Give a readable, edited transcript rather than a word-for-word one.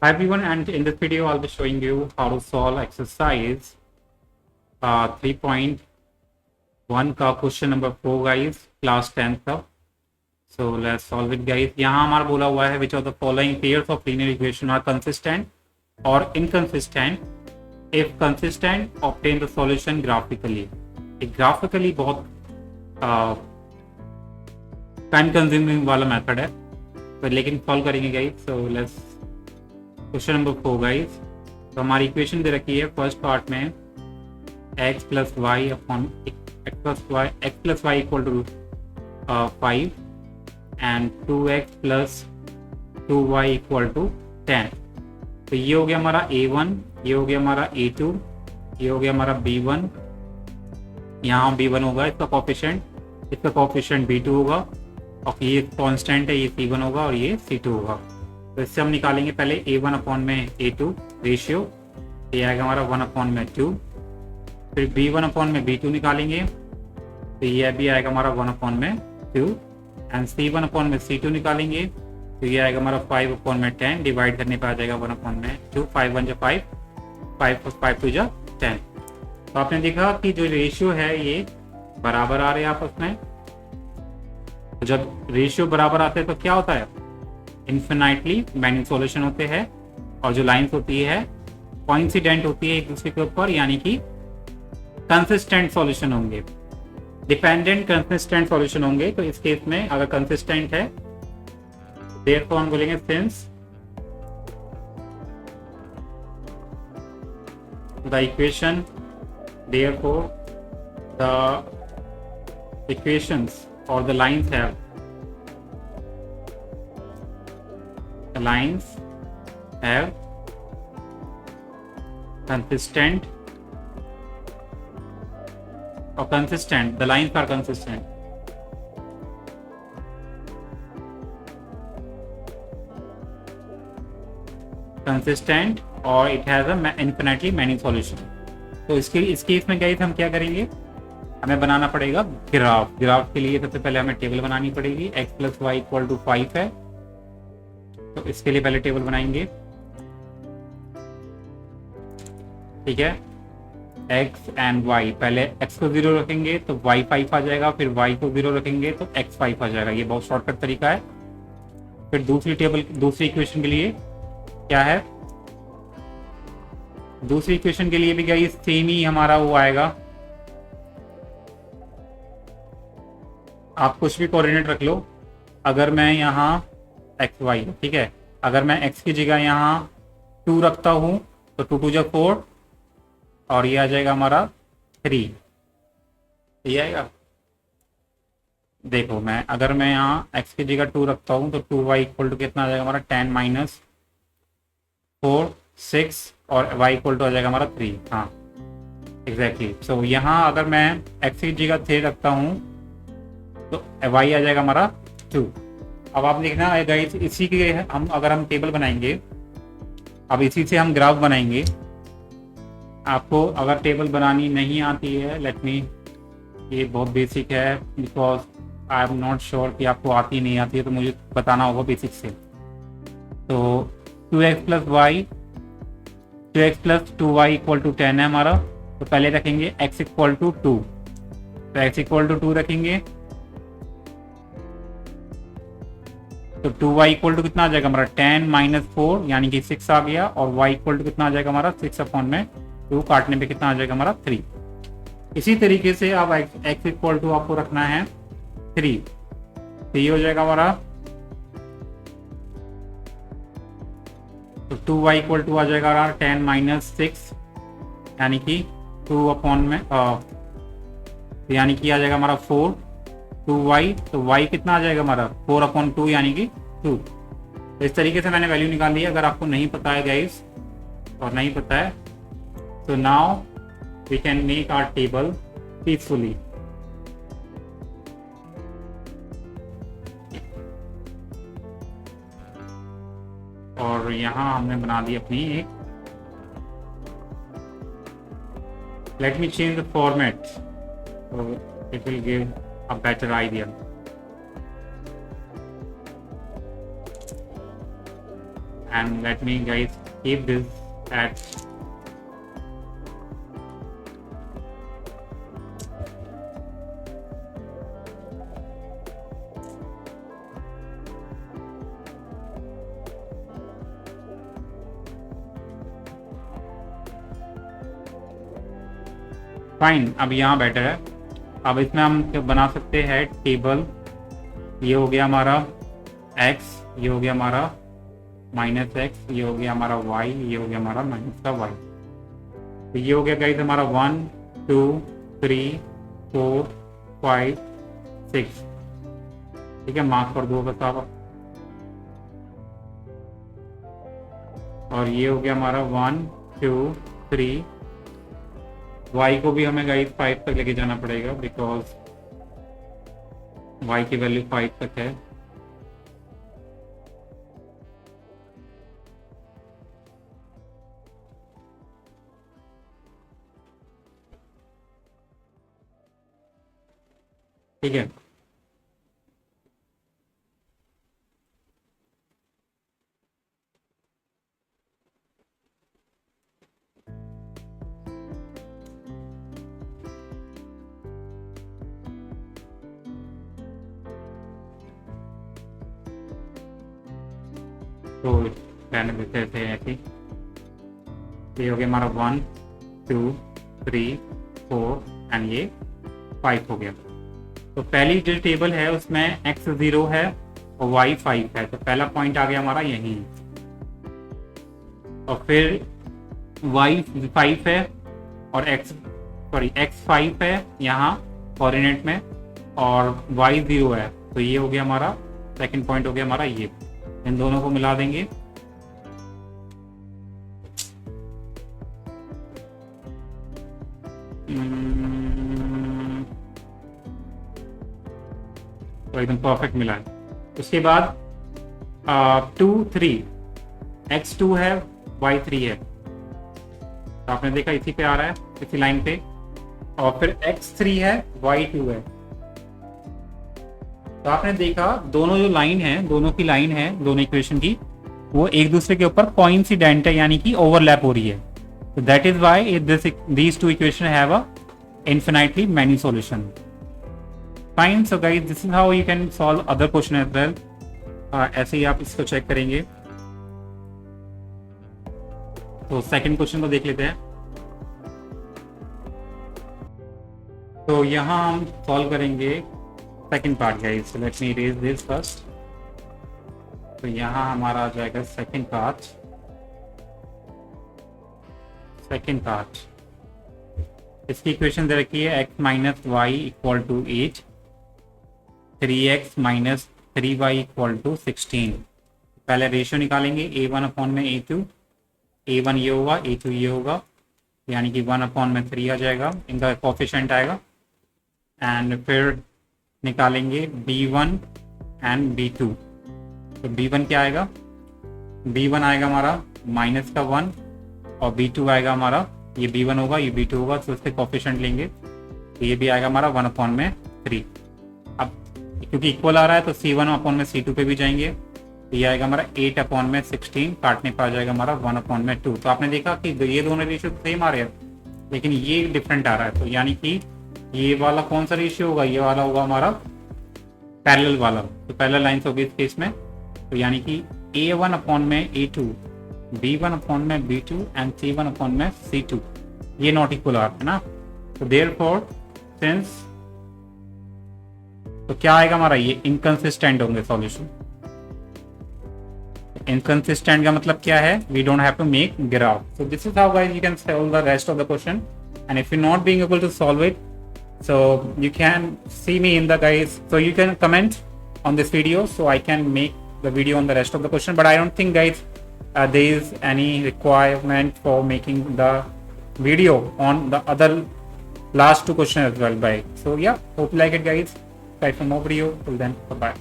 Hi everyone, and in this video I'll be showing you how to solve exercise 3.1 का question number 4 guys, class 10 का. So let's solve it guys. यहाँ हमारा बोला हुआ है which of the following pairs of linear equation are consistent or inconsistent. If consistent, obtain the solution graphically. एक graphically बहुत time consuming वाला मेथड है, तो लेकिन सॉल्व करेंगे guys. So let's question number 4 guys. तो हमारी इक्वेशन दे रखी है फर्स्ट पार्ट में x plus y upon x plus y equal to 5 and 2x plus 2y equal to 10. तो ये हो गया हमारा a1, ये हो गया हमारा a2, ये हो गया हमारा b1. यहाँ b1 होगा इसका कोफिशिएंट b2 होगा, और ये कांस्टेंट है, ये c1 होगा और ये c2 होगा. तो इससे हम निकालेंगे पहले a1 अपॉन में a2 रेशियो, ये आएगा हमारा 1 अपॉन में 2. फिर b1 अपॉन में b2 निकालेंगे, तो ये भी आएगा हमारा 1 अपॉन में 2. एंड c1 अपॉन में c2 निकालेंगे, तो ये आएगा हमारा 5 अपॉन में 10. डिवाइड करने पर आ जाएगा 1 अपॉन में 2. 5 1 जा 5, 5 5 2 जा 10. तो आपने देखा कि जो रेशियो है ये बराबर आ रहे हैं आपस में. तो जब रेशियो बराबर आते हैं तो क्या होता है, इन्फिनाइटली मैनी सॉल्यूशन होते हैं, और जो लाइंस होती है कोइंसिडेंट होती है एक दूसरे के ऊपर, यानी कि कंसिस्टेंट सॉल्यूशन होंगे. डिपेंडेंट कंसिस्टेंट सॉल्यूशन होंगे. तो इस केस में अगर कंसिस्टेंट है, देयरफॉर हम बोलेंगे since the equation, therefore the equations और the lines have consistent or consistent, the lines are consistent. Consistent or it has a infinitely many solution. तो इस केस में गाइस हम क्या करेंगे, हमें बनाना पड़ेगा ग्राफ. ग्राफ के लिए सबसे पहले हमें टेबल बनानी पड़ेगी. x plus y equal to 5 है, तो इसके लिए पहले टेबल बनाएंगे. ठीक है, x एंड y, पहले x को 0 रखेंगे तो y 5 आ जाएगा, फिर y को 0 रखेंगे तो x 5 आ जाएगा. ये बहुत शॉर्टकट तरीका है. फिर दूसरी इक्वेशन के लिए क्या है, दूसरी इक्वेशन के लिए भी क्या सेम ही हमारा वो आएगा. आप कुछ भी कोऑर्डिनेट रख लो. अगर मैं यहाँ एक्स वाई, ठीक है, अगर मैं x की जगह यहाँ 2 रखता हूँ तो 2 2 जा 4, और ये आ जाएगा हमारा 3. ये आएगा. देखो अगर मैं यहाँ x की जगह 2 रखता हूँ तो 2y इक्वल टू कितना आ जाएगा हमारा 10 माइनस 4 6, और y इक्वल टू आ जाएगा हमारा 3. हाँ एग्जैक्टली. सो यहाँ अगर मैं x की जगह 3 रखता हूँ तो y आ जाएगा हमारा 2. अब आप देखना गाइस, इसी के अगर हम टेबल बनाएंगे, अब इसी से हम ग्राफ बनाएंगे. आपको अगर टेबल बनानी नहीं आती है, लेट मी, ये बहुत बेसिक है, because I am not sure कि आपको आती नहीं आती है, तो मुझे बताना होगा बेसिक से. तो 2x plus y, 2x plus 2y equal to 10 है हमारा. तो पहले रखेंगे x इक्वल टू 2, तो x इक्वल टू 2 रखेंगे, तो 2y इक्वल टू कितना आ जाएगा हमारा 10 माइनस 4, यानी कि 6 आ गया, और y इक्वल टू कितना आ जाएगा हमारा 6 अपॉन में 2, काटने पे कितना आ जाएगा हमारा 3. इसी तरीके से अब x इक्वल टू आपको रखना है 3, तो ये हो जाएगा हमारा, तो 2y इक्वल टू आ जाएगा हमारा 10 माइनस 6, यानी कि 2 अपॉन में यानी कि आ जाएगा हमारा 4. 2y, तो y कितना आ जाएगा हमारा 4 अपॉन 2, यानी कि 2. तो इस तरीके से मैंने वैल्यू निकाल ली. अगर आपको नहीं पता है गाइस, और नहीं पता है, तो now we can make our table peacefully. और यहाँ हमने बना दी अपनी एक, let me change the format, it will give a better idea. and let me guys keep this at fine. अब यहाँ बेटर है। अब इसमें हम बना सकते हैं टेबल। ये हो गया हमारा x, ये हो गया हमारा -x, ये हो गया हमारा y, ये हो गया हमारा -y। तो ये हो गया गाइस हमारा 1 2 3 4 5 6। ठीक है, मार्क कर दो बस आप। और ये हो गया हमारा 1 2 3। y को भी हमें गाइस 5 तक लेके जाना पड़ेगा बिकॉज y की वैल्यू 5 तक है। ठीक है, तो रहने देते थे ऐसे। ये हो गया हमारा 1 2 3 4 एंड ये 5 हो गया। तो पहली जो टेबल है उसमें x 0 है और y 5 है, तो पहला पॉइंट आ गया हमारा यही। और फिर y 5 है और x 5 है यहाँ कोऑर्डिनेट में और y 0 है, तो ये हो गया हमारा सेकंड पॉइंट हो गया हमारा ये। इन दोनों को मिला देंगे तो एकदम परफेक्ट मिला है। उसके बाद 2 3 x 2 है y 3 है, तो आपने देखा इसी पे आ रहा है, इसी लाइन पे। और फिर x 3 है y 2 है, तो आपने देखा दोनों जो लाइन है, दोनों की लाइन है दोनों इक्वेशन की, वो एक दूसरे के ऊपर कोइंसिडेंट है, यानी कि ओवरलैप हो रही है। तो that is why these two equation have a infinitely many solution. Fine, so guys this is how you can solve other question as well. ऐसे ही आप इसको चेक करेंगे। तो सेकंड क्वेश्चन को देख लेते हैं। तो यहाँ हम सॉल्व करेंगे second part guys. Let me erase this first. तो यहाँ हमारा आ जाएगा सेकंड पार्ट। इसकी इक्वेशन दे रखी है x minus y equal to 8, 3x minus 3y equal to 16। पहले रेशियो निकालेंगे a1 अपॉन में a2। a1 ये होगा, a2 ये होगा, यानी कि 1 अपॉन में 3 आ जाएगा, इनका कोफिशिएंट आएगा। एंड फिर निकालेंगे b1 एंड b2। तो b1 क्या आएगा, b1 आएगा हमारा माइनस का 1 और b2 आएगा हमारा, ये b1 होगा ये b2 होगा, तो उसके कोफिशिएंट लेंगे, तो ये भी आएगा हमारा 1 अपॉन में 3। अब क्योंकि इक्वल आ रहा है तो c1 अपॉन में c2 पे भी जाएंगे, तो ये आएगा हमारा 8 अपॉन में 16, काटने पर आ जाएगा हमारा 1 अपॉन में 2। तो आपने देखा कि ये दोनों रेशियो सेम आ रहे हैं लेकिन ये डिफरेंट आ रहा है, तो यानी कि ये वाला कौन सा रेशियो होगा, ये वाला होगा हमारा पैरेलल वाला। तो पैरेलल लाइन्स होगी इस केस में, तो यानी कि a1 अपॉन में a2, b1 अपॉन में b2 एंड c1 अपॉन में c2, ये नॉट इक्वल आ रहा है ना। तो देयरफॉर सिंस, तो क्या आएगा हमारा, ये इनकंसिस्टेंट होंगे सॉल्यूशन। इनकंसिस्टेंट का मतलब क्या है, we don't have to make graph. So this is how guys you can solve the rest of the question, and if you not being able to solve it, so you can see me in the guys, so you can comment on this video so I can make the video on the rest of the question. But I don't think guys there is any requirement for making the video on the other last two questions as well. Bye. So yeah, hope you like it guys. Try for more video. Till then, bye bye.